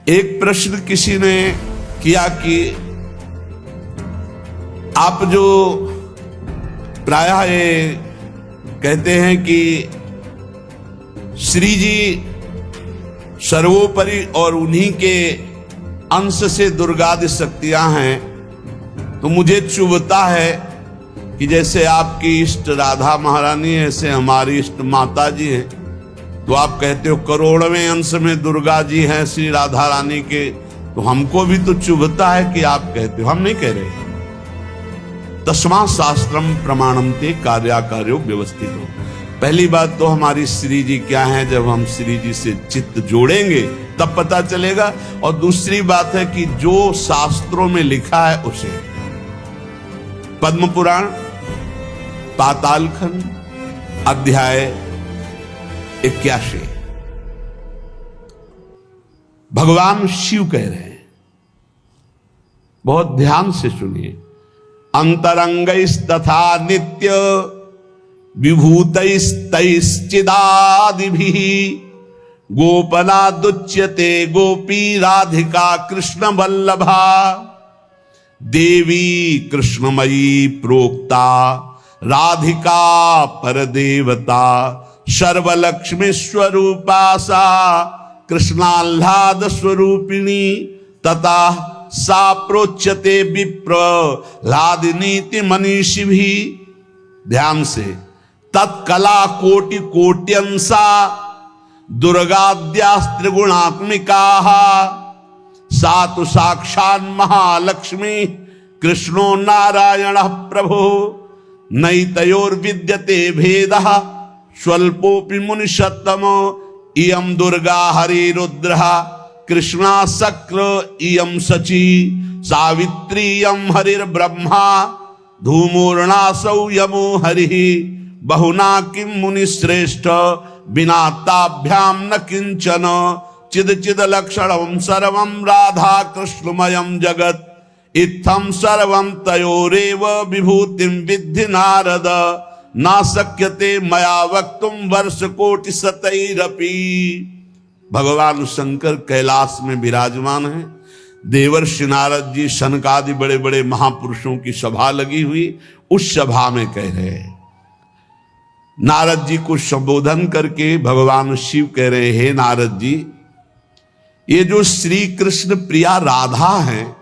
एक प्रश्न किसी ने किया कि आप जो प्रायः ये कहते हैं कि श्री जी सर्वोपरि और उन्हीं के अंश से दुर्गादि शक्तियां हैं, तो मुझे चुभता है कि जैसे आपकी इष्ट राधा महारानी है, ऐसे हमारी इष्ट माता जी हैं, तो आप कहते हो करोड़वें अंश में दुर्गा जी हैं श्री राधा रानी के, तो हमको भी तो चुभता है कि आप कहते हो, हम नहीं कह रहे। तस्मा शास्त्रम प्रमाणन्ते कार्याकार्यो व्यवस्थित हो। पहली बात तो हमारी श्री जी क्या है, जब हम श्री जी से चित्त जोड़ेंगे तब पता चलेगा। और दूसरी बात है कि जो शास्त्रों में लिखा है उसे, पद्म पुराण पाताल खंड अध्याय 81 भगवान शिव कह रहे हैं, बहुत ध्यान से सुनिए। अंतरंगस्तथा नित्य विभूतैश्चिदादिभिः गोपनादुच्यते गोपी राधिका कृष्ण वल्लभा देवी कृष्णमयी प्रोक्ता राधिका परदेवता सर्वलक्ष्मी स्वरूपा सा कृष्णाह्लाद स्वरूपिणी तथा सा प्रोच्यते विप्र लादिनीति मनीषी भी। ध्यान से, तत्कला कोटि कोट्यंसा दुर्गाद्यास्त्रिगुणात्मिका सा तो साक्षात् महालक्ष्मी कृष्णो नारायण प्रभु नैतयोर्विद्यते भेदः स्वल्पोपि मुनिषत्तम इयं दुर्गा हरिरुद्रः कृष्णा शक्र इयं शची सावित्री इयं हरिर्ब्रह्मा धूमोर्णासौ यमो हरिः बहुना किं मुनिश्रेष्ठ बिना ताभ्यां न किंचन चिद चिद लक्षणं सर्वं राधा कृष्णमयं जगत् इत्थं सर्वं तयोरेव विभूतिं विद्धि नारद ना शक्यते मया वक्तुं वर्षकोटि शतैरपि। भगवान शंकर कैलाश में विराजमान है, देवर्षि नारद जी शनकादि बड़े बड़े महापुरुषों की सभा लगी हुई, उस सभा में कह रहे हैं, नारद जी को संबोधन करके भगवान शिव कह रहे हैं, हे नारद जी, ये जो श्री कृष्ण प्रिया राधा है,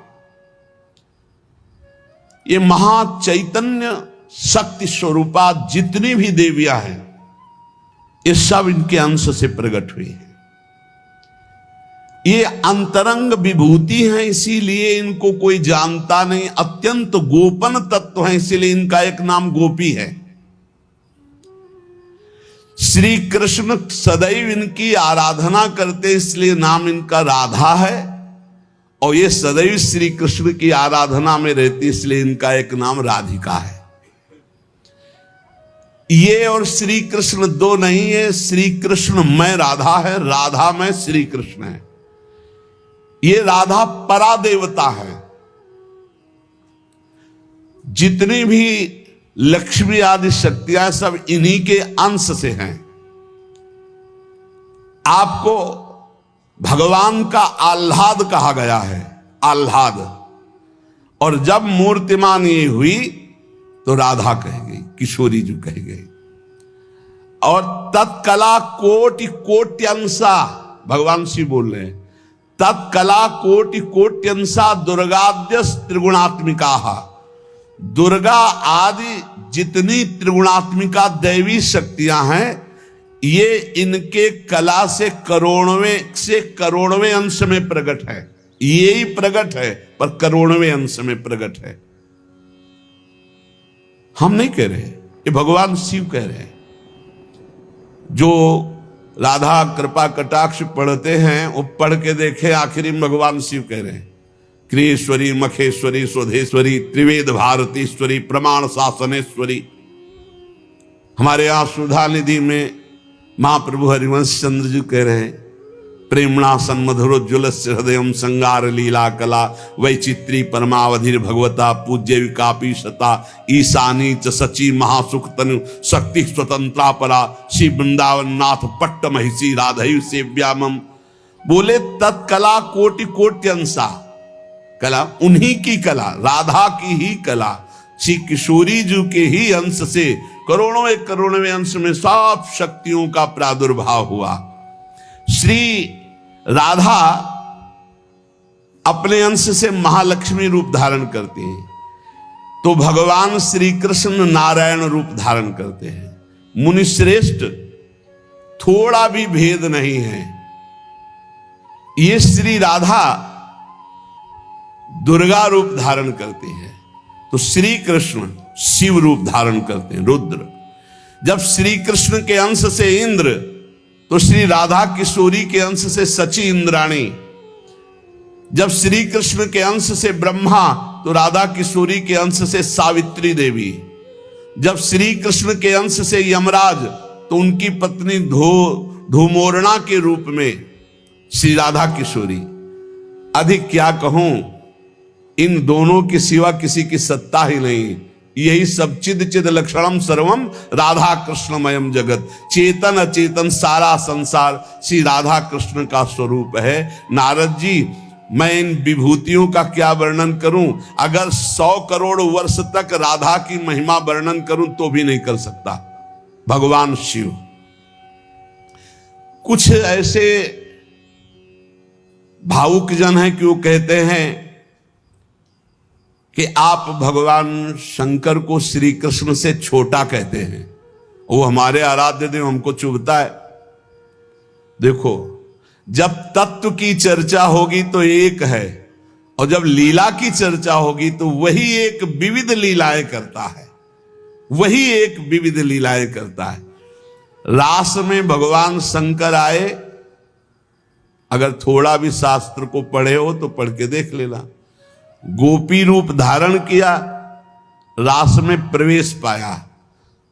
ये महाचैतन्य शक्ति स्वरूपा जितनी भी देवियां हैं, ये सब इनके अंश से प्रकट हुई है। ये अंतरंग विभूति हैं, इसीलिए इनको कोई जानता नहीं, अत्यंत गोपन तत्व है, इसीलिए इनका एक नाम गोपी है। श्री कृष्ण सदैव इनकी आराधना करते, इसलिए नाम इनका राधा है, और ये सदैव श्री कृष्ण की आराधना में रहती, इसलिए इनका एक नाम राधिका है। ये और श्री कृष्ण दो नहीं है, श्री कृष्ण में राधा है, राधा में श्री कृष्ण है। ये राधा परा देवता है, जितनी भी लक्ष्मी आदि शक्तियां सब इन्हीं के अंश से हैं। आपको भगवान का आह्लाद कहा गया है, आह्लाद, और जब मूर्तिमान ये हुई तो राधा कह गई, किशोरी जी कह गई। और तत्कला कोटि कोट्यंसा, भगवान शिव बोल रहे हैं, तत्कला कोटि कोट्यंसा दुर्गाद्यस त्रिगुणात्मिका, दुर्गा आदि जितनी त्रिगुणात्मिका दैवी शक्तियां हैं, ये इनके कला से करोड़वें अंश में प्रकट है। यही प्रकट है, पर करोड़वें अंश में प्रकट है। हम नहीं कह रहे, ये भगवान शिव कह रहे हैं। जो राधा कृपा कटाक्ष पढ़ते हैं, वो पढ़ के देखे, आखिरी में भगवान शिव कह रहे हैं, क्रियेश्वरी मखेश्वरी स्वधेश्वरी त्रिवेद भारतीश्वरी प्रमाण शासनेश्वरी। हमारे यहाँ सुधा निधि में महाप्रभु हरिवंश चंद्र जी कह रहे हैं, प्रेमणा सन्मधुरोज्ज्वलस्य हृदयं संगार लीला कला वैचित्री परमावधिर भगवता पूज्य विकापी सता ईशानी च सची महासुख तनु शक्ति स्वतंत्रा परा श्री वृंदावन नाथ पट्ट महिषी राधयु सेव्यामम बोले तत्कला कोटि कोट्यंसा, कला उन्हीं की कला, राधा की ही कला, श्री किशोरी जी के ही अंश से करोड़ों एक करोड़वें अंश में सब शक्तियों का प्रादुर्भाव हुआ। श्री राधा अपने अंश से महालक्ष्मी रूप धारण करते हैं, तो भगवान श्री कृष्ण नारायण रूप धारण करते हैं। मुनिश्रेष्ठ थोड़ा भी भेद नहीं है। ये श्री राधा दुर्गा रूप धारण करते हैं, तो श्री कृष्ण शिव रूप धारण करते हैं, रुद्र। जब श्री कृष्ण के अंश से इंद्र, तो श्री राधा किशोरी के अंश से सची इंद्राणी। जब श्री कृष्ण के अंश से ब्रह्मा, तो राधा किशोरी के अंश से सावित्री देवी। जब श्री कृष्ण के अंश से यमराज, तो उनकी पत्नी धूमोरणा के रूप में श्री राधा किशोरी। अधिक क्या कहूं, इन दोनों के सिवा किसी की सत्ता ही नहीं। यही सब चिद चिद लक्षणम सर्वम राधा कृष्णमयम जगत, चेतन अचेतन सारा संसार श्री राधा कृष्ण का स्वरूप है। नारद जी, मैं इन विभूतियों का क्या वर्णन करूं? अगर 100 करोड़ वर्ष तक राधा की महिमा वर्णन करूं तो भी नहीं कर सकता। भगवान शिव कुछ ऐसे भावुक जन हैं कि वो कहते हैं कि आप भगवान शंकर को श्री कृष्ण से छोटा कहते हैं, वो हमारे आराध्य देव, हमको चुभता है। देखो, जब तत्व की चर्चा होगी तो एक है, और जब लीला की चर्चा होगी तो वही एक विविध लीलाएं करता है, वही एक विविध लीलाएं करता है। रास में भगवान शंकर आए, अगर थोड़ा भी शास्त्र को पढ़े हो तो पढ़ के देख लेना। गोपी रूप धारण किया, रास में प्रवेश पाया,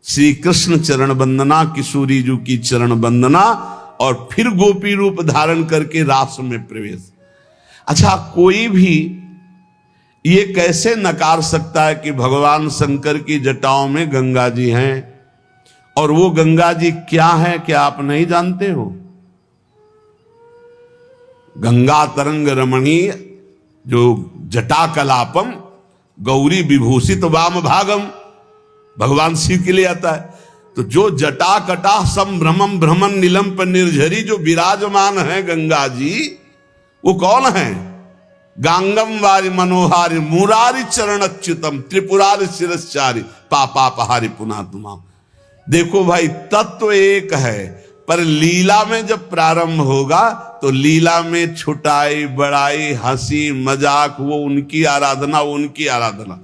श्री कृष्ण चरण वंदना, किशोरी जी की चरण वंदना, और फिर गोपी रूप धारण करके रास में प्रवेश। अच्छा, कोई भी ये कैसे नकार सकता है कि भगवान शंकर की जटाओं में गंगा जी हैं, और वो गंगा जी क्या है, क्या आप नहीं जानते हो? गंगा तरंग रमणीय जो जटा कलापम गौरी विभूषित वाम भागम, भगवान शिव के लिए आता है। तो जो जटा कटा संभ्रमम भ्रमण नीलम पर निर्झरी जो विराजमान है गंगा जी, वो कौन है? गांगम वारि मनोहारि मुरारी चरण अच्युतम त्रिपुरारि शिरश्चारि पापापहारि पुनः तुमाम। देखो भाई, तत्व एक है, पर लीला में जब प्रारंभ होगा तो लीला में छुटाई बड़ाई हंसी मजाक, वो उनकी आराधना, वो उनकी आराधना।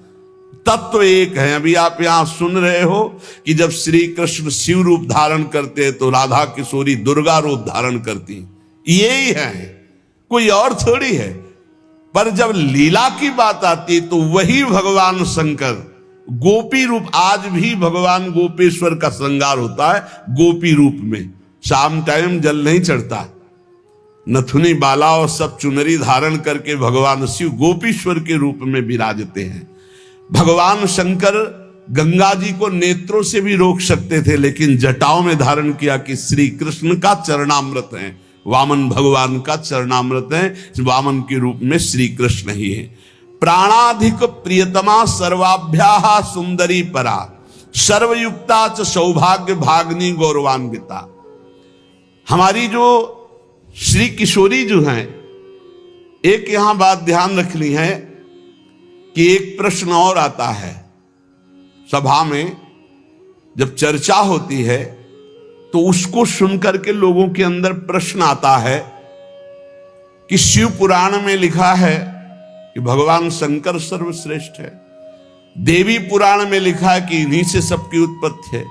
तत्व एक है। अभी आप यहां सुन रहे हो कि जब श्री कृष्ण शिव रूप धारण करते हैं तो राधा किशोरी दुर्गा रूप धारण करती, यही है, कोई और थोड़ी है। पर जब लीला की बात आती है तो वही भगवान शंकर गोपी रूप, आज भी भगवान गोपेश्वर का श्रृंगार होता है गोपी रूप में। शाम टाइम जल नहीं चढ़ता, नथुनी बाला और सब चुनरी धारण करके भगवान शिव गोपीश्वर के रूप में विराजते हैं। भगवान शंकर गंगा जी को नेत्रों से भी रोक सकते थे, लेकिन जटाओं में धारण किया कि श्री कृष्ण का चरणामृत है, वामन भगवान का चरणामृत है, वामन के रूप में श्री कृष्ण ही है। प्राणाधिक प्रियतमा सर्वाभ्याः सुंदरी परा, सर्वयुक्ता च सौभाग्य भाग्नि गौरवान्विता। हमारी जो श्री किशोरी जो हैं, एक यहां बात ध्यान रखनी है कि एक प्रश्न और आता है सभा में, जब चर्चा होती है तो उसको सुनकर के लोगों के अंदर प्रश्न आता है कि शिव पुराण में लिखा है कि भगवान शंकर सर्वश्रेष्ठ है, देवी पुराण में लिखा है कि इन्हीं से सबकी उत्पत्ति है।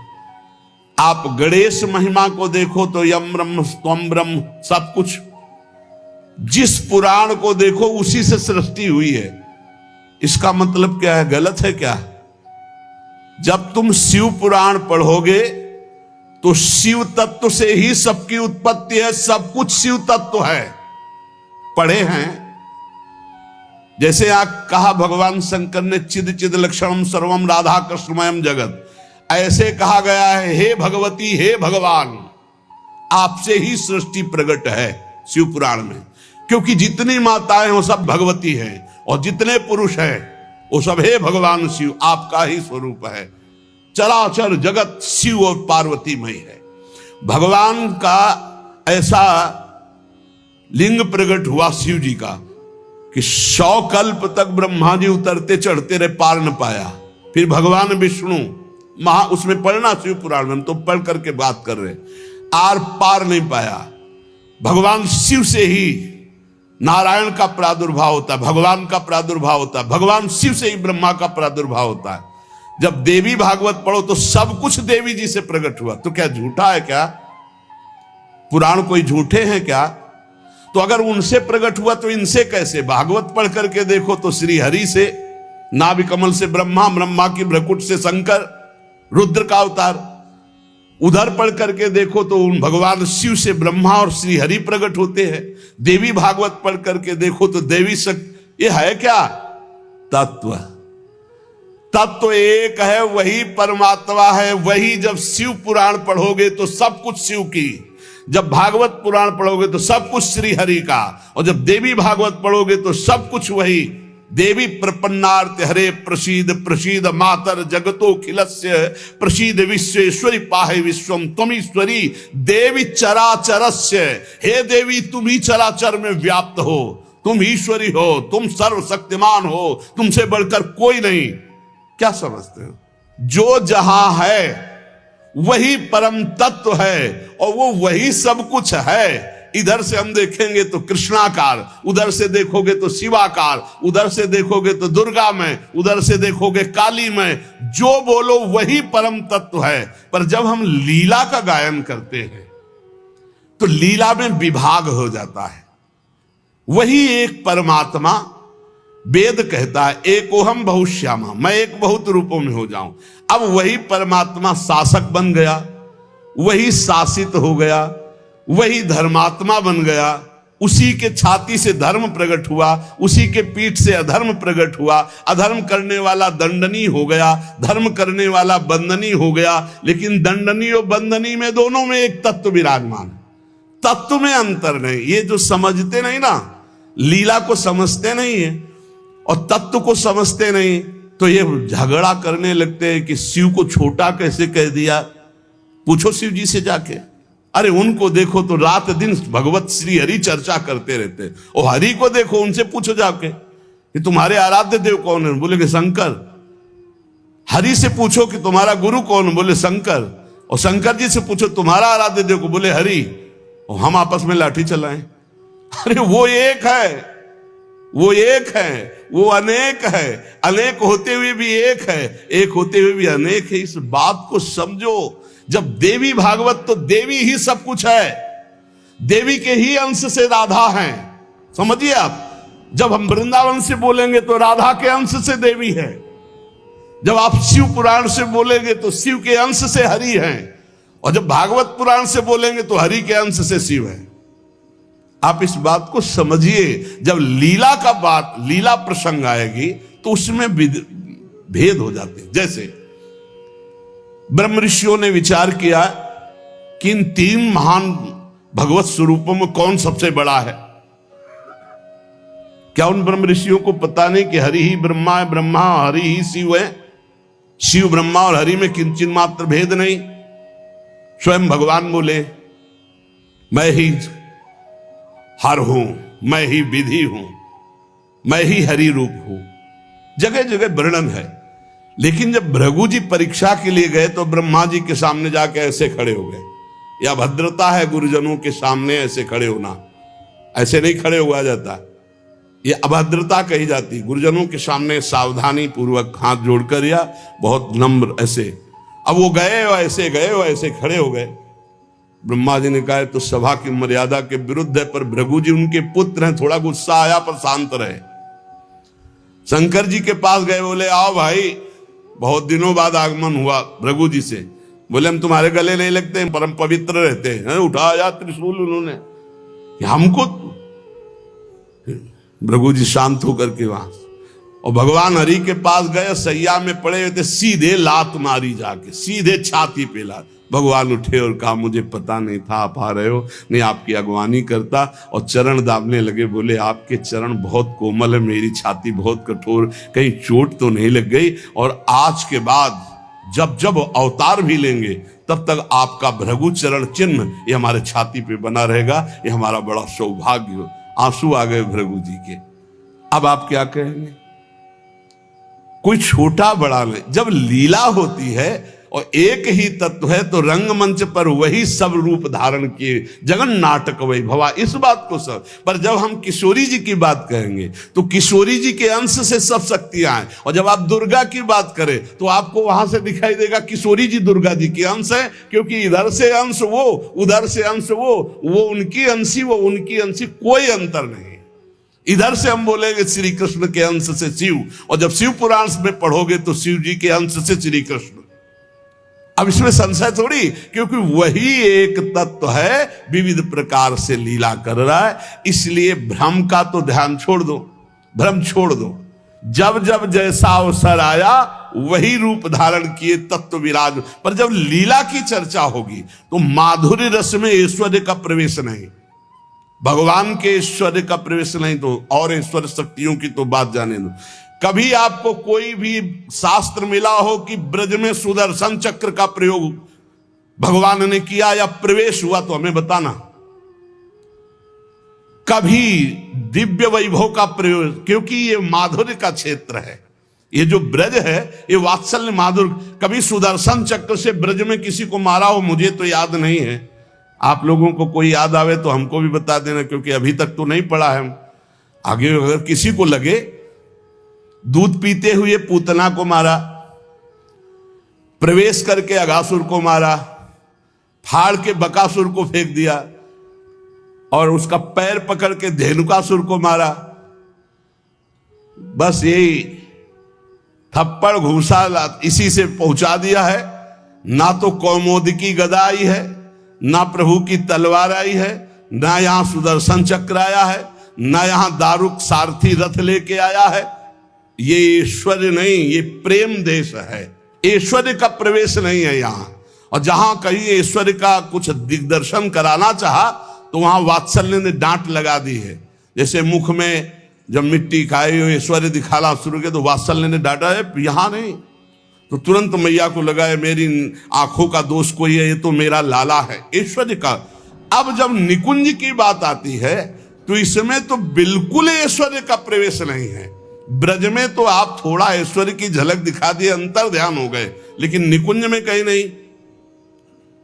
आप गणेश महिमा को देखो तो यम ब्रह्म स्वम ब्रह्म, सब कुछ जिस पुराण को देखो उसी से सृष्टि हुई है। इसका मतलब क्या है? गलत है क्या? जब तुम शिव पुराण पढ़ोगे तो शिव तत्व से ही सबकी उत्पत्ति है, सब कुछ शिव तत्व है। पढ़े हैं, जैसे आप कहा भगवान शंकर ने चिद चिद लक्षणम सर्वम राधा कृष्णमयम जगत, ऐसे कहा गया है हे भगवती हे भगवान, आपसे ही सृष्टि प्रकट है, शिव पुराण में, क्योंकि जितनी माताएं हैं वो सब भगवती हैं और जितने पुरुष हैं वो सब हे भगवान शिव आपका ही स्वरूप है। चराचर जगत शिव और पार्वतीमय है। भगवान का ऐसा लिंग प्रकट हुआ शिव जी का कि 100 कल्प तक ब्रह्मा जी उतरते चढ़ते रहे, पार न पाया। फिर भगवान विष्णु उसमें पढ़ना शिव पुराण में, हम तो पढ़ करके बात कर रहे, आर पार नहीं पाया। भगवान शिव से ही नारायण का प्रादुर्भाव होता है, भगवान का प्रादुर्भाव होता है, भगवान शिव से ही ब्रह्मा का प्रादुर्भाव होता है। जब देवी भागवत पढ़ो तो सब कुछ देवी जी से प्रकट हुआ। तो क्या झूठा है क्या? पुराण कोई झूठे हैं क्या? तो अगर उनसे प्रकट हुआ तो इनसे कैसे? भागवत पढ़ करके देखो तो श्री हरि से, नाभि कमल से ब्रह्मा, ब्रह्मा की भ्रकुट से शंकर, रुद्र का अवतार। उधर पढ़ करके देखो तो उन भगवान शिव से ब्रह्मा और श्री हरि प्रकट होते हैं। देवी भागवत पढ़ करके देखो तो देवी शक्ति। ये है क्या? तत्व। तत्व एक है, वही परमात्मा है। वही जब शिव पुराण पढ़ोगे तो सब कुछ शिव की, जब भागवत पुराण पढ़ोगे तो सब कुछ श्री हरि का, और जब देवी भागवत पढ़ोगे तो सब कुछ वही। देवी प्रपन्नार्थ हरे प्रसीद प्रसीद मातर जगतो खिलस्य प्रसीद विश्वेश्वरी पाहे विश्वम त्वमीश्वरी देवी चराचरस्य। हे देवी तुम ही चराचर में व्याप्त हो, तुम ईश्वरी हो, तुम सर्वशक्तिमान हो, तुमसे बढ़कर कोई नहीं। क्या समझते हो? जो जहां है वही परम तत्व है और वो वही सब कुछ है। इधर से हम देखेंगे तो कृष्णाकार, उधर से देखोगे तो शिवाकार, उधर से देखोगे तो दुर्गा में, उधर से देखोगे काली में। जो बोलो वही परम तत्व है। पर जब हम लीला का गायन करते हैं तो लीला में विभाग हो जाता है। वही एक परमात्मा, वेद कहता है एकोहम बहुश्यामा, मैं एक बहुत रूपों में हो जाऊं। अब वही परमात्मा शासक बन गया, वही शासित हो गया, वही धर्मात्मा बन गया। उसी के छाती से धर्म प्रकट हुआ, उसी के पीठ से अधर्म प्रकट हुआ। अधर्म करने वाला दंडनीय हो गया, धर्म करने वाला बंदनीय हो गया। लेकिन दंडनीय और बंदनीय में दोनों में एक तत्व विराजमान है, तत्व में अंतर नहीं। ये जो समझते नहीं ना, लीला को समझते नहीं है और तत्व को समझते नहीं, तो ये झगड़ा करने लगते हैं कि शिव को छोटा कैसे कह दिया। पूछो शिव जी से जाके। अरे उनको देखो तो रात दिन भगवत श्री हरि चर्चा करते रहते, और हरि को देखो, उनसे पूछो जाके कि तुम्हारे आराध्य देव कौन है, बोले कि शंकर। हरि से पूछो कि तुम्हारा गुरु कौन, बोले शंकर। और शंकर जी से पूछो तुम्हारा आराध्य देव को, बोले हरि। और हम आपस में लाठी चलाएं। अरे वो एक है, वो एक है, वो अनेक है। अनेक होते हुए भी एक है, एक होते हुए भी अनेक है। इस बात को समझो। जब देवी भागवत तो देवी ही सब कुछ है, देवी के ही अंश से राधा है। समझिए आप, जब हम वृंदावन से बोलेंगे तो राधा के अंश से देवी है। जब आप शिव पुराण से बोलेंगे तो शिव के अंश से हरि है, और जब भागवत पुराण से बोलेंगे तो हरि के अंश से शिव है। आप इस बात को समझिए। जब लीला का बात, लीला प्रसंग आएगी तो उसमें भेद हो जाते हैं। जैसे ब्रह्म ऋषियों ने विचार किया कि इन 3 महान भगवत स्वरूपों में कौन सबसे बड़ा है। क्या उन ब्रह्म ऋषियों को पता नहीं कि हरि ही ब्रह्मा है, ब्रह्मा हरि ही शिव है। शिव ब्रह्मा और हरि में किंचित मात्र भेद नहीं। स्वयं भगवान बोले मैं ही हर हूं, मैं ही विधि हूं, मैं ही हरि रूप हूं। जगह जगह वर्णन है। लेकिन जब भृगु जी परीक्षा के लिए गए तो ब्रह्मा जी के सामने जाके ऐसे खड़े हो गए। यह भद्रता है गुरुजनों के सामने ऐसे खड़े होना, ऐसे नहीं खड़े हुआ जाता, ये अभद्रता कही जाती। गुरुजनों के सामने सावधानी पूर्वक हाथ जोड़कर या बहुत नम्र ऐसे। अब वो गए और ऐसे गए और ऐसे खड़े हो गए। ब्रह्मा जी ने कहा तो सभा की मर्यादा के विरुद्ध है, पर भृगु जी उनके पुत्र हैं, थोड़ा गुस्सा आया पर शांत रहे। शंकर जी के पास गए, बोले आओ भाई, बहुत दिनों बाद आगमन हुआ भृगु जी से। बोले हम तुम्हारे गले नहीं लगते हैं, परम पवित्र रहते हैं। उठाया त्रिशूल उन्होंने, हमको। भृगु जी शांत होकर के वहां और भगवान हरि के पास गए, सैया में पड़े हुए थे, सीधे लात मारी जाके, सीधे छाती पे लात। भगवान उठे और कहा मुझे पता नहीं था आप आ रहे हो, नहीं आपकी अगवानी करता। और चरण दाबने लगे, बोले आपके चरण बहुत कोमल है, मेरी छाती बहुत कठोर, कहीं चोट तो नहीं लग गई। और आज के बाद जब जब अवतार भी लेंगे तब तक आपका भृगु चरण चिन्ह ये हमारे छाती पे बना रहेगा, ये हमारा बड़ा सौभाग्य हो। आंसू आ गए भृगु जी के। अब आप क्या कहेंगे? कोई छोटा बड़ा नहीं, जब लीला होती है और एक ही तत्व है तो रंगमंच पर वही सब रूप धारण किए, जगन नाटक वही भवा, इस बात को सब। पर जब हम किशोरी जी की बात कहेंगे तो किशोरी जी के अंश से सब शक्तियां हैं, और जब आप दुर्गा की बात करें तो आपको वहां से दिखाई देगा किशोरी जी दुर्गा जी के अंश है, क्योंकि इधर से अंश वो, उधर से अंश वो उनकी अंशी, वो उनकी अंशी, कोई अंतर नहीं। इधर से हम बोलेंगे श्री कृष्ण के अंश से शिव, और जब शिव पुराण में पढ़ोगे तो शिव जी के अंश से श्री कृष्ण। अब इसमें संशय थोड़ी, क्योंकि वही एक तत्व है, विविध प्रकार से लीला कर रहा है। इसलिए भ्रम का तो ध्यान छोड़ दो, भ्रम छोड़ दो। जब जब जैसा अवसर आया वही रूप धारण किए तत्व विराज। पर जब लीला की चर्चा होगी तो माधुर्य रस में ऐश्वर्य का प्रवेश नहीं, भगवान के ऐश्वर्य का प्रवेश नहीं, तो और ऐश्वर्य शक्तियों की तो बात जाने दो। कभी आपको कोई भी शास्त्र मिला हो कि ब्रज में सुदर्शन चक्र का प्रयोग भगवान ने किया या प्रवेश हुआ, तो हमें बताना। कभी दिव्य वैभव का प्रयोग, क्योंकि ये माधुर्य का क्षेत्र है, ये जो ब्रज है ये वात्सल्य माधुर्य। कभी सुदर्शन चक्र से ब्रज में किसी को मारा हो, मुझे तो याद नहीं है। आप लोगों को कोई याद आवे तो हमको भी बता देना, क्योंकि अभी तक तो नहीं पढ़ा है हम। आगे अगर किसी को लगे, दूध पीते हुए पूतना को मारा, प्रवेश करके अघासुर को मारा, फाड़ के बकासुर को फेंक दिया, और उसका पैर पकड़ के धेनुकासुर को मारा। बस यही थप्पड़ घूसा इसी से पहुंचा दिया है। ना तो कौमोदकी गदा आई है, ना प्रभु की तलवार आई है, ना यहां सुदर्शन चक्र आया है, ना यहां दारुक सारथी रथ लेके आया है। ये ऐश्वर्य नहीं, ये प्रेम देश है, ऐश्वर्य का प्रवेश नहीं है यहां। और जहां कहीं ऐश्वर्य का कुछ दिग्दर्शन कराना चाहा तो वहां वात्सल्य ने डांट लगा दी है। जैसे मुख में जब मिट्टी खाई हो ऐश्वर्य दिखाना शुरू किया तो वात्सल्य ने डांटा है, यहां नहीं। तो तुरंत मैया को लगा है मेरी आंखों का दोष कोई है, ये तो मेरा लाला है, ऐश्वर्य का। अब जब निकुंज की बात आती है तो इसमें तो बिल्कुल ऐश्वर्य का प्रवेश नहीं है। ब्रज में तो आप थोड़ा ऐश्वर्य की झलक दिखा दिए, अंतर ध्यान हो गए, लेकिन निकुंज में कहीं नहीं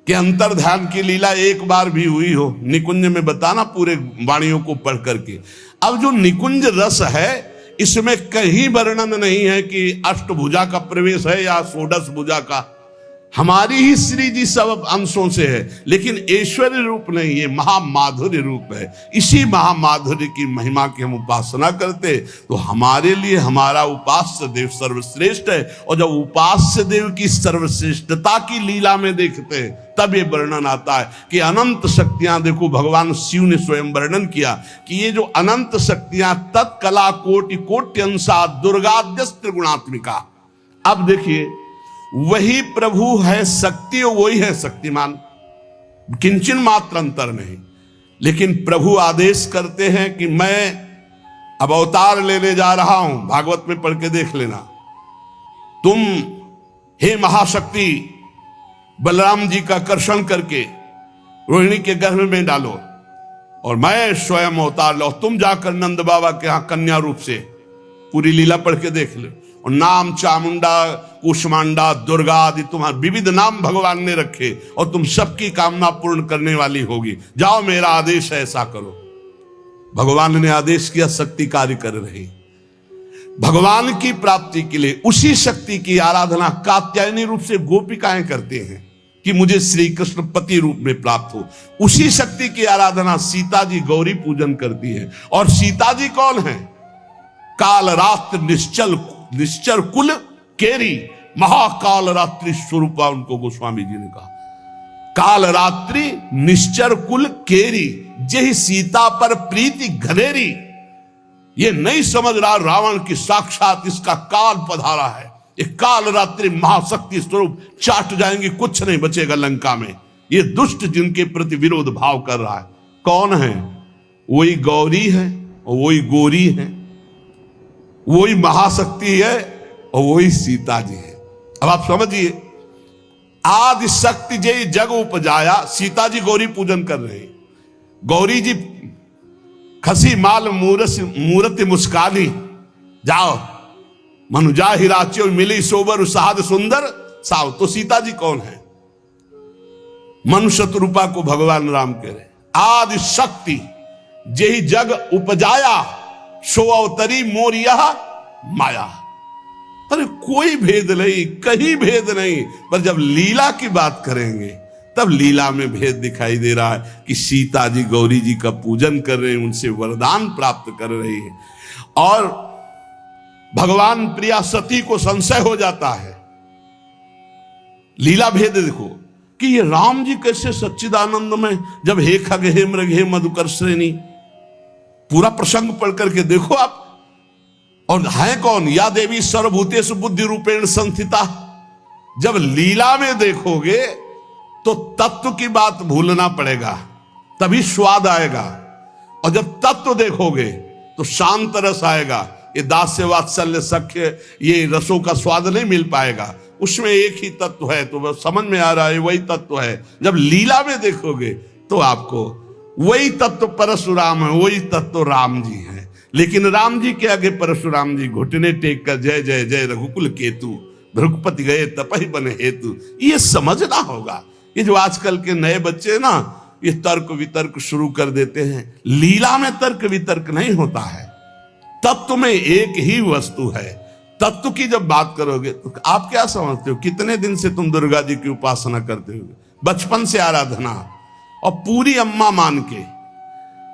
कि अंतर ध्यान की लीला एक बार भी हुई हो। निकुंज में बताना पूरे वाणियों को पढ़ करके। अब जो निकुंज रस है इसमें कहीं वर्णन नहीं है कि अष्टभुजा का प्रवेश है या षोडश भुजा का। हमारी ही श्री जी सब अंशों से है, लेकिन ऐश्वर्य रूप नहीं, ये महामाधुर्य रूप है। इसी महामाधुर्य की महिमा की हम उपासना करते तो हमारे लिए हमारा उपास्य देव सर्वश्रेष्ठ है। और जब उपास्य देव की सर्वश्रेष्ठता की लीला में देखते हैं तब ये वर्णन आता है कि अनंत शक्तियां, देखो भगवान शिव ने स्वयं वर्णन किया कि ये जो अनंत शक्तियां तत्कला कोटि कोट्यंसा दुर्गाद्यस्त्र गुणात्मिका। अब देखिए वही प्रभु है शक्ति और वही है शक्तिमान, किंचन मात्र अंतर नहीं। लेकिन प्रभु आदेश करते हैं कि मैं अब अवतार लेने जा रहा हूं, भागवत में पढ़ के देख लेना। तुम हे महाशक्ति बलराम जी का कर्षण करके रोहिणी के गर्भ में डालो और मैं स्वयं अवतार लो। तुम जाकर नंद बाबा के यहां कन्या रूप से पूरी लीला पढ़ के देख लो। और नाम चामुंडा, कुष्मांडा, दुर्गा आदि तुम्हारे विविध नाम भगवान ने रखे और तुम सबकी कामना पूर्ण करने वाली होगी। जाओ मेरा आदेश है ऐसा करो। भगवान ने आदेश किया, शक्ति कार्य कर रही। भगवान की प्राप्ति के लिए उसी शक्ति की आराधना कात्यायनी रूप से गोपिकाएं करते हैं कि मुझे श्री कृष्ण पति रूप में प्राप्त हो। उसी शक्ति की आराधना सीता जी गौरी पूजन करती है। और सीता जी कौन है? काल रात्र निश्चर कुल केरी, महाकाल रात्रि स्वरूपा उनको गोस्वामी जी ने कहा। काल रात्रि निश्चर कुल केरी, जही सीता पर प्रीति घनेरी। ये नहीं समझ रहा रावण की साक्षात इसका काल पधारा है, ये काल रात्रि महाशक्ति स्वरूप चाट जाएंगे, कुछ नहीं बचेगा लंका में। ये दुष्ट जिनके प्रति विरोध भाव कर रहा है कौन है? वही गौरी है और वही गोरी है, वही महाशक्ति है और वही सीता जी है। अब आप समझिए, आदि शक्ति जय जग उपजाया, सीता जी गौरी पूजन कर रहे हैं। गौरी जी खसी माल मूर्ति मुस्कानी, जाओ मनुजा हिराच्यो मिली सोबर साध सुंदर साव। तो सीता जी कौन है? मनुष्य रूपा को भगवान राम कह रहे। आदि शक्ति जेहि जग उपजाया, सो अवतरी मोरिया माया। अरे कोई भेद नहीं, कहीं भेद नहीं, पर जब लीला की बात करेंगे तब लीला में भेद दिखाई दे रहा है कि सीता जी गौरी जी का पूजन कर रहे हैं, उनसे वरदान प्राप्त कर रही है। और भगवान प्रिया सती को संशय हो जाता है। लीला भेद देखो कि ये राम जी कैसे सच्चिदानंद में, जब हे खग हे मृग हे मधुकर श्रेणी, पूरा प्रसंग पढ़ करके देखो आप। और है कौन? या देवी सर्वभूतेषु बुद्धि रूपेण संस्थिता। जब लीला में देखोगे तो तत्व की बात भूलना पड़ेगा, तभी स्वाद आएगा। और जब तत्व देखोगे तो शांत रस आएगा। ये दास्य वात्सल्य सख्य, ये रसों का स्वाद नहीं मिल पाएगा। उसमें एक ही तत्व है, तो समझ में आ रहा है वही तत्व है। जब लीला में देखोगे तो आपको वही तत्व परशुराम है, वही तत्व राम जी है। लेकिन राम जी के आगे परशुराम जी घुटने टेक कर जय जय जय रघुकुल केतु, भृगुपति गए तपहि बने हेतु। ये समझना होगा। ये जो आजकल के नए बच्चे ना, ये तर्क वितर्क शुरू कर देते हैं। लीला में तर्क वितर्क नहीं होता है, तत्व में एक ही वस्तु है। तत्व की जब बात करोगे तो आप क्या समझते हो? कितने दिन से तुम दुर्गा जी की उपासना करते हो? बचपन से आराधना, और पूरी अम्मा मान के,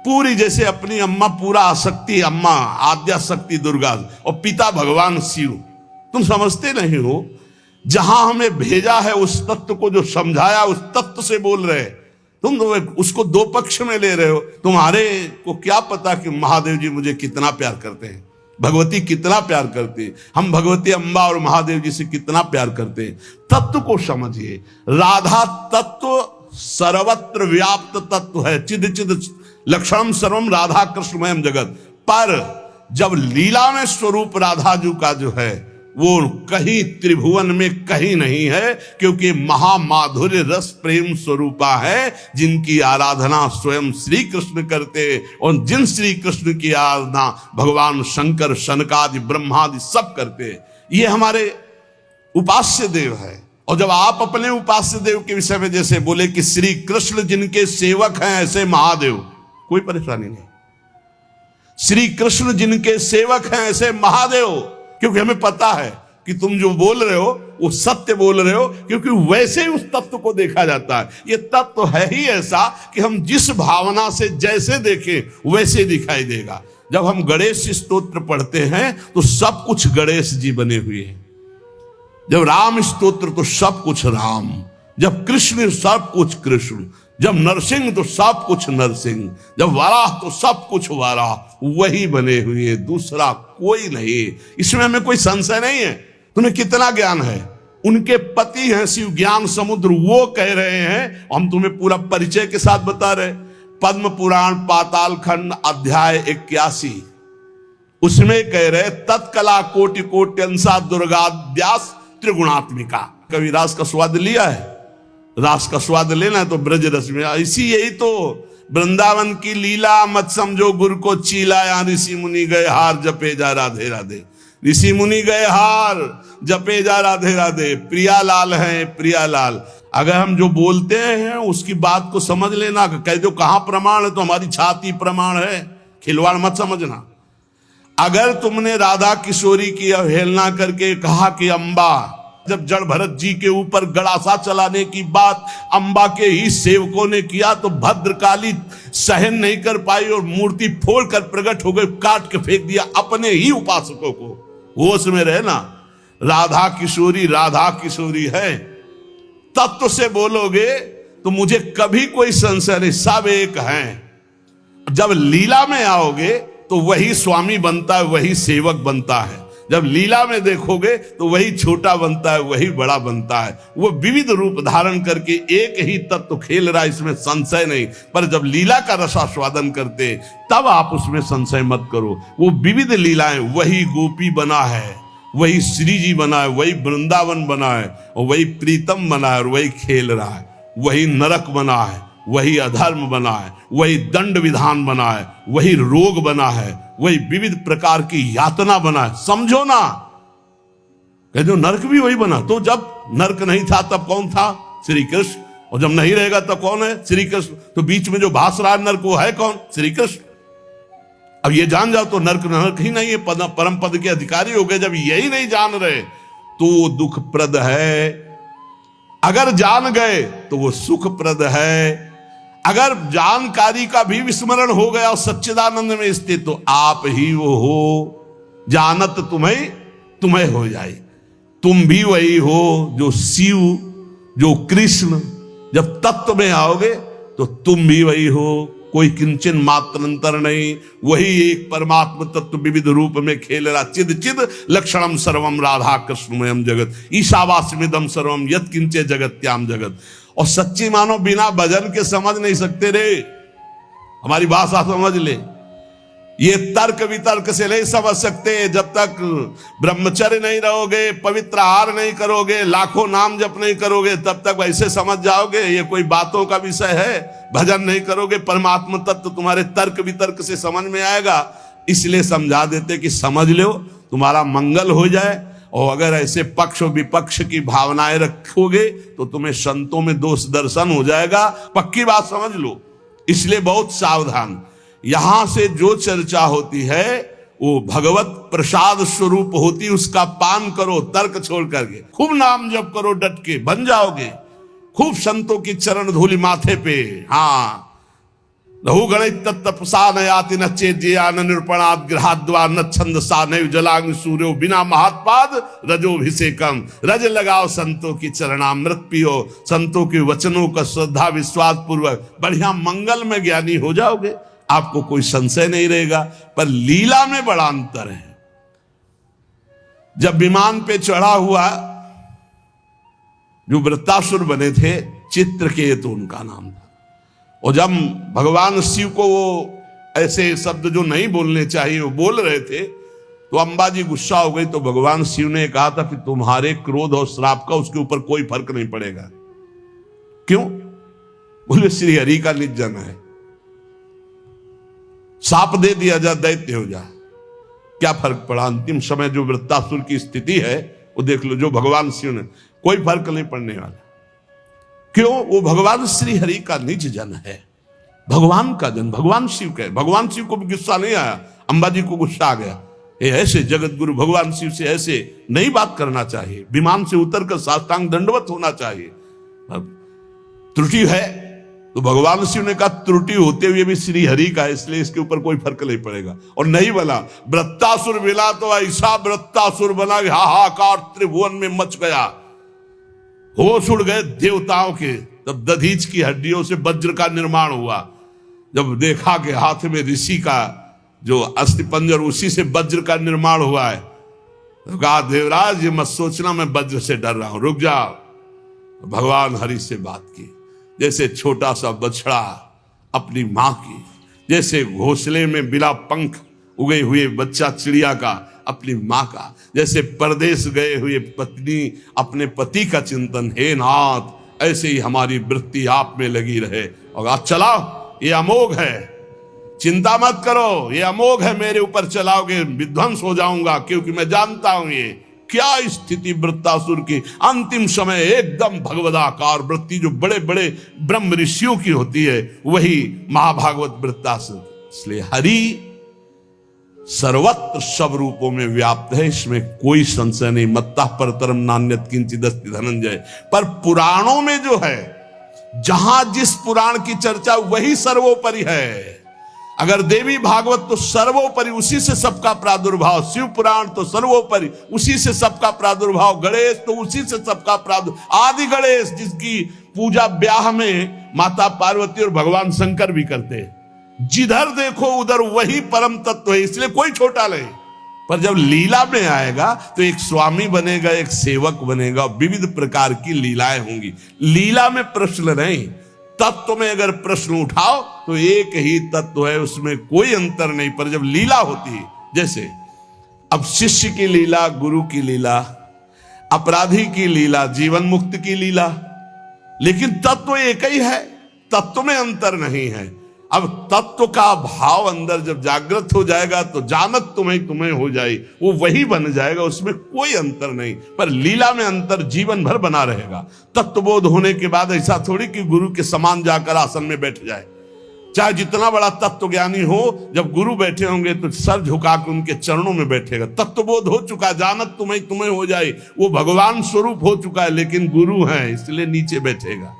पूरी जैसे अपनी अम्मा, पूरा आसक्ति अम्मा, आद्या शक्ति दुर्गा, और पिता भगवान शिव। तुम समझते नहीं हो, जहां हमें भेजा है उस तत्व को जो समझाया, उस तत्व से बोल रहे। तुम तो उसको दो पक्ष में ले रहे हो। तुम्हारे को क्या पता कि महादेव जी मुझे कितना प्यार करते हैं, भगवती कितना प्यार करती है, हम भगवती अम्बा और महादेव जी से कितना प्यार करते हैं। तत्व को समझिए। राधा तत्व सर्वत्र व्याप्त तत्व है, चिद चिद लक्षणम सर्वम राधा कृष्णमयम जगत। पर जब लीला में स्वरूप राधा जी का जो है वो कहीं त्रिभुवन में कहीं नहीं है, क्योंकि महामाधुर्य रस प्रेम स्वरूपा है, जिनकी आराधना स्वयं श्री कृष्ण करते। और जिन श्री कृष्ण की आराधना भगवान शंकर, शनकादि, ब्रह्मादि सब करते। ये हमारे उपास्य देव है। और जब आप अपने उपास्य देव के विषय में जैसे बोले कि श्री कृष्ण जिनके सेवक हैं ऐसे महादेव, कोई परेशानी नहीं। श्री कृष्ण जिनके सेवक हैं ऐसे महादेव, क्योंकि हमें पता है कि तुम जो बोल रहे हो वो सत्य बोल रहे हो, क्योंकि वैसे ही उस तत्व को देखा जाता है। ये तत्व है ही ऐसा कि हम जिस भावना से जैसे देखें वैसे दिखाई देगा। जब हम गणेश स्तोत्र पढ़ते हैं तो सब कुछ गणेश जी बने हुए हैं। जब राम स्तोत्र तो सब कुछ राम, जब कृष्ण सब कुछ कृष्ण, जब नरसिंह तो सब कुछ नरसिंह, जब वाराह तो सब कुछ वाराह, वही बने हुए, दूसरा कोई नहीं। इसमें हमें कोई संशय नहीं है। तुम्हें कितना ज्ञान है? उनके पति हैं शिव ज्ञान समुद्र, वो कह रहे हैं, हम तुम्हें पूरा परिचय के साथ बता रहे। पद्म पुराण पाताल खंड अध्याय 81, उसमें कह रहे तत्कला कोटि कोट्यंसा दुर्गाद्यास त्रिगुणात्मिका। कभी रास का स्वाद लिया है? रास का स्वाद लेना है तो ब्रज रस में। इसी यही तो वृंदावन की लीला, मत समझो गुरु को चीला, यहाँ ऋषि मुनि गए हार जपे जा राधे राधे। ऋषि मुनि गए हार जपे जा राधे राधे। प्रियालाल हैं प्रियालाल। अगर हम जो बोलते हैं उसकी बात को समझ लेना। कह दो कहाँ प्रमाण है तो हमारी छाती प्रमाण है, खिलवाड़ मत समझना। अगर तुमने राधा किशोरी की अवहेलना करके कहा कि अम्बा, जब जड़ भरत जी के ऊपर गड़ासा चलाने की बात अम्बा के ही सेवकों ने किया तो भद्रकाली सहन नहीं कर पाई और मूर्ति फोड़कर प्रकट हो गई, काट के फेंक दिया अपने ही उपासकों को। होश में रहना, राधा किशोरी है। तत्व से बोलोगे तो मुझे कभी कोई संशय नहीं, सब एक हैं। जब लीला में आओगे तो वही स्वामी बनता है, वही सेवक बनता है। जब लीला में देखोगे तो वही छोटा बनता है, वही बड़ा बनता है। वो विविध रूप धारण करके एक ही तत्व खेल रहा है, इसमें संशय नहीं। पर जब लीला का रसास्वादन करते तब आप उसमें संशय मत करो। वो विविध लीलाएं, वही गोपी बना है, वही श्री जी बना है, वही वृंदावन बना है, और वही प्रीतम बना है, और वही खेल रहा है। वही नरक बना है, वही अधर्म बना है, वही दंड विधान बना है, वही रोग बना है, वही विविध प्रकार की यातना बना है। समझो ना, कह दो नरक भी वही बना। तो जब नरक नहीं था तब कौन था? श्री कृष्ण। और जब नहीं रहेगा तब कौन है? श्री कृष्ण। तो बीच में जो भास रहा है नरक, वो है कौन? श्री कृष्ण। अब ये जान जाओ तो नरक नरक ही नहीं है, परम पद के अधिकारी हो गए। जब यही नहीं जान रहे तो वो दुखप्रद है, अगर जान गए तो वो सुखप्रद है। अगर जानकारी का भी विस्मरण हो गया और सच्चिदानंद में स्थित, तो आप ही वो हो, जानत तुम्हें हो जाए। तुम भी वही हो जो शिव, जो कृष्ण। जब तत्व में आओगे तो तुम भी वही हो, कोई किंचन मात्र अंतर नहीं। वही एक परमात्म तत्व विविध रूप में खेल रहा। चिद चिद लक्षणम सर्वम राधा कृष्णमयम जगत ईशावास्मिदम सर्वम यत किंचे जगत्याम जगत। और सच्ची मानो बिना भजन के समझ नहीं सकते रे। हमारी भाषा समझ ले, ये तर्क वितर्क से नहीं समझ सकते। जब तक ब्रह्मचर्य नहीं रहोगे, पवित्र आहार नहीं करोगे, लाखों नाम जप नहीं करोगे, तब तक वैसे समझ जाओगे ये कोई बातों का विषय है। भजन नहीं करोगे, परमात्म तत्व तुम्हारे तर्क वितर्क से समझ में आएगा। इसलिए समझा देते कि समझ लो, तुम्हारा मंगल हो जाए। और अगर ऐसे पक्ष और विपक्ष की भावनाएं रखोगे तो तुम्हें संतों में दोष दर्शन हो जाएगा। पक्की बात समझ लो। इसलिए बहुत सावधान। यहां से जो चर्चा होती है वो भगवत प्रसाद स्वरूप होती, उसका पान करो तर्क छोड़ करके। खूब नाम जप करो, डट के बन जाओगे। खूब संतों की चरण धूलि माथे पे। हाँ, लहु गणित तत्तपसा नयाति न चेद्या न निरूपणात् गृहाद्वा न छंद सा नैव जलाग्नि सूर्यो बिना महात्पाद रजोभिषेकम। रज लगाओ संतों की चरणामृत पियो, संतों के वचनों का श्रद्धा विश्वास पूर्वक बढ़िया मंगल में ज्ञानी हो जाओगे। आपको कोई संशय नहीं रहेगा। पर लीला में बड़ा अंतर है। जब विमान पे चढ़ा हुआ जो वृत्तासुर बने थे, चित्रकेतु उनका नाम था। और जब भगवान शिव को वो ऐसे शब्द जो नहीं बोलने चाहिए वो बोल रहे थे, तो अंबा जी गुस्सा हो गई। तो भगवान शिव ने कहा था कि तुम्हारे क्रोध और श्राप का उसके ऊपर कोई फर्क नहीं पड़ेगा। क्यों? बोले श्री हरि का निज जन है, साप दे दिया जा, दैत्य हो जा, क्या फर्क पड़ा? अंतिम समय जो वृत्तासुर की स्थिति है वो देख लो। जो भगवान शिव ने, कोई फर्क नहीं पड़ने वाला। क्यों? वो भगवान श्री हरि का निज जन है, भगवान का जन, भगवान शिव का है। भगवान शिव को भी गुस्सा नहीं आया, अंबा जी को गुस्सा आ गया। ये ऐसे जगत गुरु भगवान शिव से ऐसे नहीं बात करना चाहिए। विमान से उतरकर साष्टांग दंडवत होना चाहिए। त्रुटि है तो भगवान शिव ने कहा त्रुटि होते हुए भी श्री हरि का, इसलिए इसके ऊपर कोई फर्क नहीं पड़ेगा। और नहीं बना वृत्तासुर मिला तो ऐसा वृत्तासुर बना, हाहाकार त्रिभुवन में मच गया। होश उड़ गए देवताओं के। तब दधीच की हड्डियों से वज्र का निर्माण हुआ। जब देखा कि हाथ में ऋषि का जो अस्थिपंजर, उसी से वज्र का निर्माण हुआ है, तो कहा देवराज ये मत सोचना मैं वज्र से डर रहा हूं, रुक जाओ। भगवान हरि से बात की। जैसे छोटा सा बछड़ा अपनी मां की, जैसे घोंसले में बिना पंख उगे हुए बच्चा चिड़िया का अपनी मां का, जैसे परदेश गए हुए पत्नी अपने पति का चिंतन, हे नाथ ऐसे ही हमारी वृत्ति आप में लगी रहे। और आज चलाओ, ये अमोघ है, चिंता मत करो, ये अमोघ है, मेरे ऊपर चलाओगे विध्वंस हो जाऊंगा, क्योंकि मैं जानता हूं ये क्या स्थिति वृत्तासुर की। अंतिम समय एकदम भगवदाकार वृत्ति जो बड़े बड़े ब्रह्म ऋषियों की होती है, वही महाभागवत वृत्तासुर। इसलिए हरि सर्वत्र सब रूपों में व्याप्त है, इसमें कोई संशय नहीं। मत्ता परतरम नान्यत किंचित् अस्ति धनंजय। पर पुराणों में जो है, जहां जिस पुराण की चर्चा वही सर्वोपरि है। अगर देवी भागवत तो सर्वोपरि, उसी से सबका प्रादुर्भाव। शिव पुराण तो सर्वोपरि, उसी से सबका प्रादुर्भाव। गणेश तो उसी से सबका प्रादुर्भाव। आदि गणेश जिसकी पूजा ब्याह में माता पार्वती और भगवान शंकर भी करते हैं। जिधर देखो उधर वही परम तत्व है, इसलिए कोई छोटा नहीं। पर जब लीला में आएगा तो एक स्वामी बनेगा, एक सेवक बनेगा, विविध प्रकार की लीलाएं होंगी। लीला में प्रश्न नहीं, तत्व में अगर प्रश्न उठाओ तो एक ही तत्व है, उसमें कोई अंतर नहीं। पर जब लीला होती है, जैसे अब शिष्य की लीला, गुरु की लीला, अपराधी की लीला, जीवन मुक्त की लीला, लेकिन तत्व एक ही है, तत्व में अंतर नहीं है। अब तत्व का भाव अंदर जब जागृत हो जाएगा तो जानत तुम्हें हो जाए, वो वही बन जाएगा, उसमें कोई अंतर नहीं। पर लीला में अंतर जीवन भर बना रहेगा। तत्वबोध होने के बाद ऐसा थोड़ी कि गुरु के समान जाकर आसन में बैठ जाए। चाहे जितना बड़ा तत्व ज्ञानी हो, जब गुरु बैठे होंगे तो सर झुका के उनके चरणों में बैठेगा। तत्वबोध हो चुका, जानत तुम्हें हो जाए, वो भगवान स्वरूप हो चुका है, लेकिन गुरु है इसलिए नीचे बैठेगा।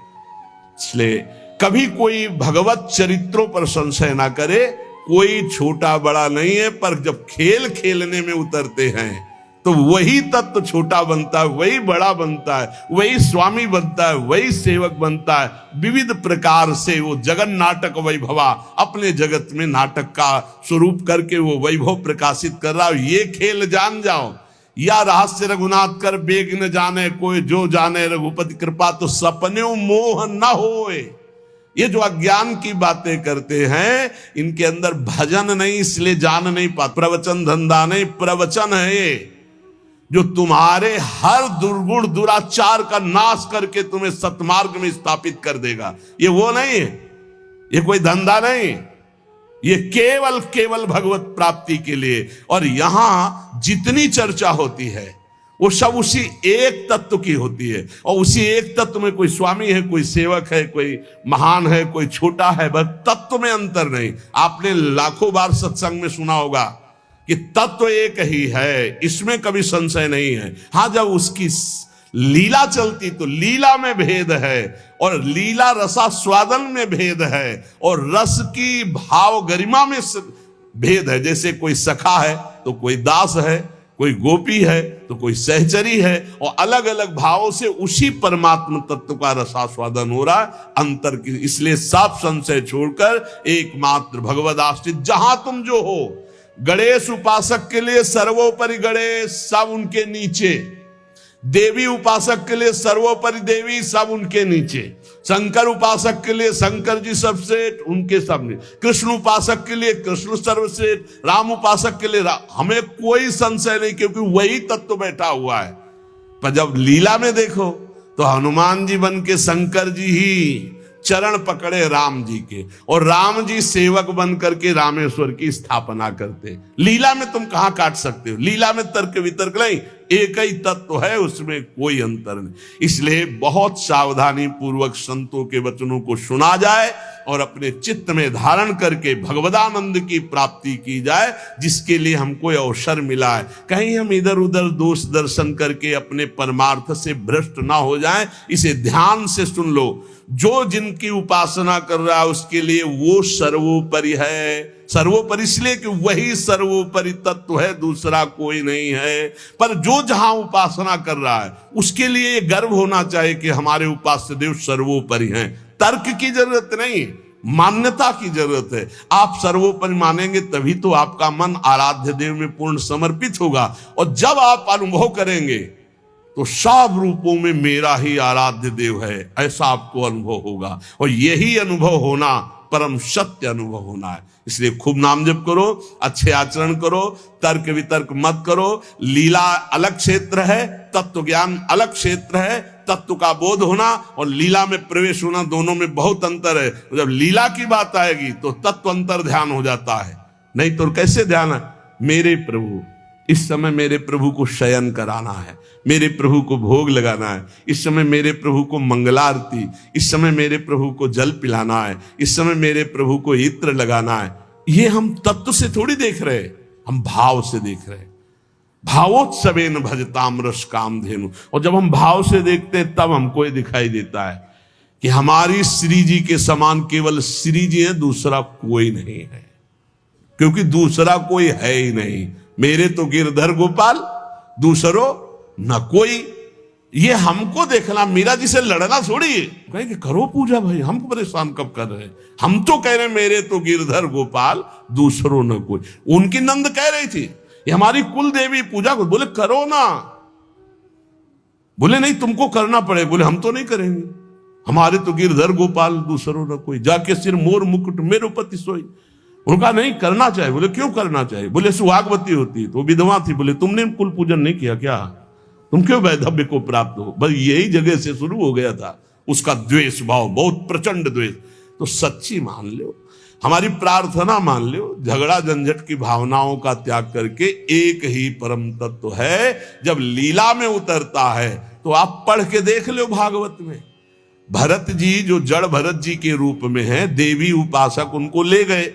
इसलिए कभी कोई भगवत चरित्रों पर संशय ना करे। कोई छोटा बड़ा नहीं है, पर जब खेल खेलने में उतरते हैं तो वही तत्व छोटा बनता है, वही बड़ा बनता है, वही स्वामी बनता है, वही सेवक बनता है। विविध प्रकार से वो जगन नाटक वैभवा, अपने जगत में नाटक का स्वरूप करके वो वैभव प्रकाशित कर रहा है। ये खेल जान जाओ, या रहस्य रघुनाथ कर बेग न जाने कोई, जो जाने रघुपति कृपा तो सपने मोह न होए। ये जो अज्ञान की बातें करते हैं, इनके अंदर भजन नहीं, इसलिए जान नहीं पाते। प्रवचन धंधा नहीं, प्रवचन है ये, जो तुम्हारे हर दुर्गुण दुराचार का नाश करके तुम्हें सतमार्ग में स्थापित कर देगा। ये वो नहीं है, ये कोई धंधा नहीं, ये केवल भगवत प्राप्ति के लिए। और यहां जितनी चर्चा होती है वो सब उसी एक तत्व की होती है, और उसी एक तत्व में कोई स्वामी है, कोई सेवक है, कोई महान है, कोई छोटा है, बस तत्व में अंतर नहीं। आपने लाखों बार सत्संग में सुना होगा कि तत्व एक ही है, इसमें कभी संशय नहीं है। हां, जब उसकी लीला चलती तो लीला में भेद है, और लीला रसास्वादन में भेद है, और रस की भाव गरिमा में भेद है। जैसे कोई सखा है तो कोई दास है, कोई गोपी है तो कोई सहचरी है, और अलग अलग भावों से उसी परमात्मा तत्व का रसास्वादन हो रहा है। अंतर की, इसलिए सब संशय छोड़कर एकमात्र भगवद आश्रित जहां तुम जो हो। गणेश उपासक के लिए सर्वोपरि गणेश, सब उनके नीचे। देवी उपासक के लिए सर्वोपरि देवी, सब उनके नीचे। शंकर उपासक के लिए शंकर जी सर्वश्रेष्ठ, उनके सामने। कृष्ण उपासक के लिए कृष्ण सर्वश्रेष्ठ, राम उपासक के लिए राम। हमें कोई संशय नहीं, क्योंकि वही तत्व बैठा हुआ है। पर जब लीला में देखो तो हनुमान जी बन के शंकर जी ही चरण पकड़े राम जी के, और राम जी सेवक बन करके रामेश्वर की स्थापना करते। लीला में तुम कहां काट सकते हो? लीला में तर्क वितर्क नहीं, एक ही तत्व है, उसमें कोई अंतर नहीं। इसलिए बहुत सावधानी पूर्वक संतों के वचनों को सुना जाए और अपने चित्त में धारण करके भगवदानंद की प्राप्ति की जाए, जिसके लिए हमको अवसर मिला है। कहीं हम इधर उधर दोष दर्शन करके अपने परमार्थ से भ्रष्ट ना हो जाएं, इसे ध्यान से सुन लो। जो जिनकी उपासना कर रहा है उसके लिए वो सर्वोपरि है। सर्वोपरि इसलिए कि वही सर्वोपरि तत्व है, दूसरा कोई नहीं है। पर जो जहां उपासना कर रहा है उसके लिए ये गर्व होना चाहिए कि हमारे उपास्य देव सर्वोपरि हैं। तर्क की जरूरत नहीं, मान्यता की जरूरत है। आप सर्वोपरि मानेंगे तभी तो आपका मन आराध्य देव में पूर्ण समर्पित होगा, और जब आप अनुभव करेंगे तो सब रूपों में मेरा ही आराध्य देव है, ऐसा आपको अनुभव होगा। और यही अनुभव होना परम सत्य अनुभव होना है। इसलिए खूब नाम जप करो, अच्छे आचरण करो, तर्क वितर्क मत करो। लीला अलग क्षेत्र है, तत्व ज्ञान अलग क्षेत्र है। तत्व का बोध होना और लीला में प्रवेश होना, दोनों में बहुत अंतर है। जब लीला की बात आएगी तो तत्व अंतर ध्यान हो जाता है, नहीं तो कैसे ध्यान है? मेरे प्रभु, इस समय मेरे प्रभु को शयन कराना है, मेरे प्रभु को भोग लगाना है, इस समय मेरे प्रभु को मंगलारती, इस समय मेरे प्रभु को जल पिलाना है, इस समय मेरे प्रभु को इत्र लगाना है। ये हम तत्व से थोड़ी देख रहे, हम भाव से देख रहे। भावोत्सवेन भजताम रस कामधेनु। और जब हम भाव से देखते हैं तब हमको ये दिखाई देता है कि हमारी श्री जी के समान केवल श्री जी है, दूसरा कोई नहीं है, क्योंकि दूसरा कोई है ही नहीं। मेरे तो गिरधर गोपाल, दूसरो न कोई। ये हमको देखना, मीरा जी से लड़ना थोड़ी है। कहे कि करो पूजा भाई, हमको परेशान कब कर रहे हैं, हम तो कह रहे मेरे तो गिरधर गोपाल दूसरों न कोई। उनकी नंद कह रही थी ये हमारी कुल देवी पूजा को, बोले करो ना, बोले नहीं तुमको करना पड़े, बोले हम तो नहीं करेंगे, हमारे तो गिरधर गोपाल दूसरों न कोई, जाके सिर मोर मुकुट मेरो पति सोई। उनका नहीं करना चाहिए, बोले क्यों करना चाहिए, बोले सुहागवती होती तो विधवा थी, बोले तुमने कुल पूजन नहीं किया क्या, तुम क्यों वैधव्य को प्राप्त हो। बस यही जगह से शुरू हो गया था उसका द्वेष भाव, बहुत प्रचंड द्वेष। तो सच्ची मान लो, हमारी प्रार्थना मान लो, झगड़ा झंझट की भावनाओं का त्याग करके एक ही परम तत्व है जब लीला में उतरता है। तो आप पढ़ के देख लो भागवत में, भरत जी जो जड़ भरत जी के रूप में है, देवी उपासक उनको ले गए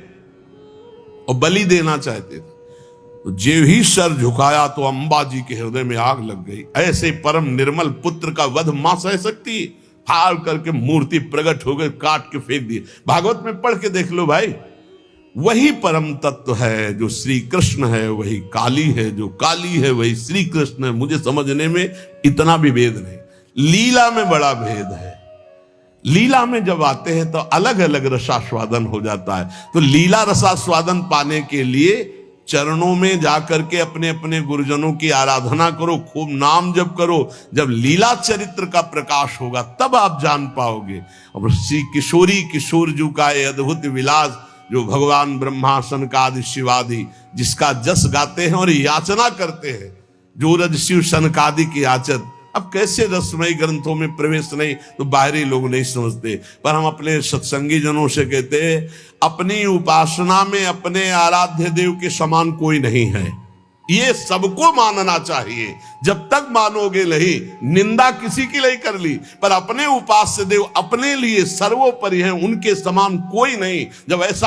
और बलि देना चाहते थे, तो जे ही सर झुकाया तो अंबा जी के हृदय में आग लग गई। ऐसे परम निर्मल पुत्र का वध मां सह सकती, फाड़ करके मूर्ति प्रकट हो गई, काट के फेंक दिए। भागवत में पढ़ के देख लो भाई, वही परम तत्व है जो श्री कृष्ण है, वही काली है जो काली है, वही श्री कृष्ण है। मुझे समझने में इतना भी भेद नहीं, लीला में बड़ा भेद है। लीला में जब आते हैं तो अलग अलग रसास्वादन हो जाता है। तो लीला रसास्वादन पाने के लिए चरणों में जाकर के अपने अपने गुरुजनों की आराधना करो, खूब नाम जप करो। जब लीला चरित्र का प्रकाश होगा तब आप जान पाओगे। और श्री किशोरी किशोर जी का ये अद्भुत विलास, जो भगवान ब्रह्मा सनकादि शिवादि जिसका जस गाते हैं और याचना करते हैं, जो रज शिव सनकादि की याचत। अब कैसे रसमयी ग्रंथों में प्रवेश नहीं, तो बाहरी लोग नहीं समझते, पर हम अपने सत्संगी जनों से कहते हैं अपनी उपासना में अपने आराध्य देव के समान कोई नहीं है, ये सबको मानना चाहिए। जब तक मानोगे नहीं, निंदा किसी की नहीं कर ली, पर अपने उपास्य देव अपने लिए सर्वोपरि हैं, उनके समान कोई नहीं। जब ऐसा